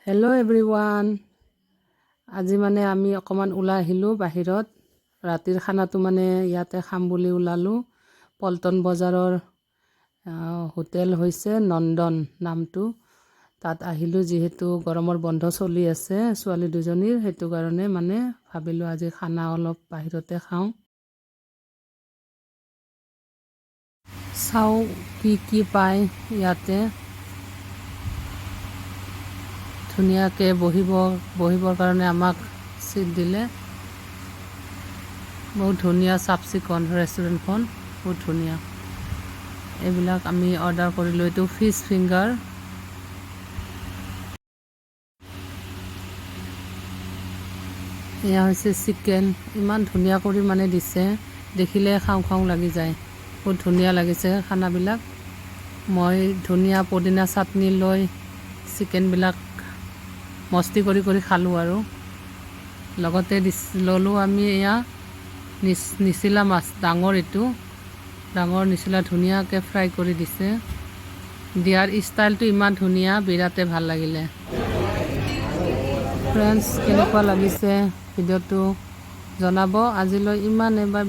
Hello' everyone. আজি মানে আমি অকণমান ওলাই আহিলোঁ বাহিৰত। ৰাতিৰ খানাটো মানে ইয়াতে খাম বুলি ওলালোঁ। পল্টন বজাৰৰ হোটেল হৈছে নন্দন নামটো। তাত আহিলোঁ যিহেতু গৰমৰ বন্ধ চলি আছে ছোৱালী দুজনীৰ, সেইটো কাৰণে মানে ভাবিলোঁ আজি খানা অলপ বাহিৰতে খাওঁ। চাওঁ কি পায় ইয়াতে। ধুনীয়াকৈ বহিবৰ কাৰণে আমাক চিট দিলে। বহুত ধুনীয়া চাফ চিকুণ ৰেষ্টুৰেণ্টখন, বহুত ধুনীয়া। এইবিলাক আমি অৰ্ডাৰ কৰিলোঁ। এইটো ফিছ ফিংগাৰ। এয়া হৈছে চিকেন। ইমান ধুনীয়া কৰি মানে দিছে, দেখিলে খাওঁ খাওঁ লাগি যায়। বহুত ধুনীয়া লাগিছে খানাবিলাক। মই ধুনীয়া পদিনা চাটনি লৈ চিকেনবিলাক মস্তি কৰি খালোঁ আৰু লগতে ল'লোঁ আমি এয়া নিচিলা মাছ। ডাঙৰ নিচিলা ধুনীয়াকৈ ফ্ৰাই কৰি দিছে। দিয়াৰ ষ্টাইলটো ইমান ধুনীয়া, বিৰাটেই ভাল লাগিলে। ফ্ৰেণ্ডছ, কেনেকুৱা লাগিছে ভিডিঅ'টো জনাব। আজিলৈ ইমানেই। Bye bye.